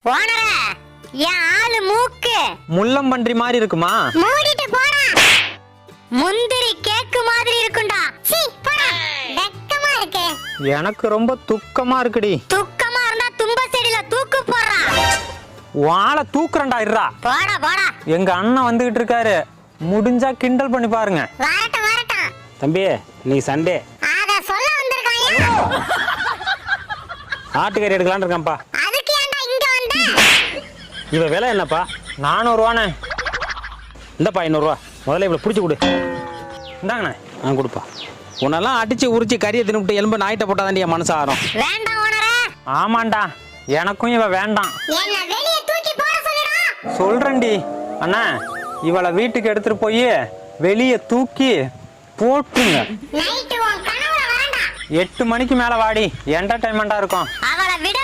ஓனரே, என் ஆளு மூக்கு முள்ளம்பன்றி மாதிரி இருக்குமா? மூடிட்டு போடா. முந்திரி கேக்கு மாதிரி இருக்கும்டா. சீ, போடா. வெக்கமா இருக்கு. எனக்கு ரொம்ப துக்கமா இருக்குடி. துக்கமா இருந்தா தும்ப செடியில தூக்கு போடுறா. வாழை தூக்குறேன்டா. இருடா, போடா போடா. எங்க அண்ணன் வந்துகிட்டு இருக்காரு, முடிஞ்சா கிண்டல் பண்ணி பாருங்க. வரட்டும் வரட்டும். தம்பி நீ சண்டே அத சொல்ல வந்திருக்காயா? ஆட்டுக்கறி எடுக்கலான்னு இருக்கேன்ப்பா. அதுக்கு ஏன்டா இங்க வந்த? இவ விலை என்னப்பா? 400 ரூபாண்ணே. இந்தப்பா 500 ரூபா. முதல்ல இவ்வளோ பிடிச்சி கொடு. இந்தாங்கண்ணே. நான் கொடுப்பா. உன்னெல்லாம் அடிச்சு உரிச்சு கறியை தின்னுட்டு எலும்பு நாயிட்ட போட்டா தாண்டி என் மனசு ஆறும். வேண்டாம் ஓனரே. ஆமாண்டா, எனக்கும் இவ வேண்டாம். என்ன வெளிய தூக்கி போட சொல்லுடா. சொல்றேன்டி அண்ணா, இவளை வீட்டுக்கு எடுத்துட்டு போய் வெளியே தூக்கி போட்டுங்க. நைட்டு உன் கனவுல வரேன்டா. 8 மணிக்கு மேல வாடி, என்டர்டைன்மெண்டா இருக்கும். அவளை விட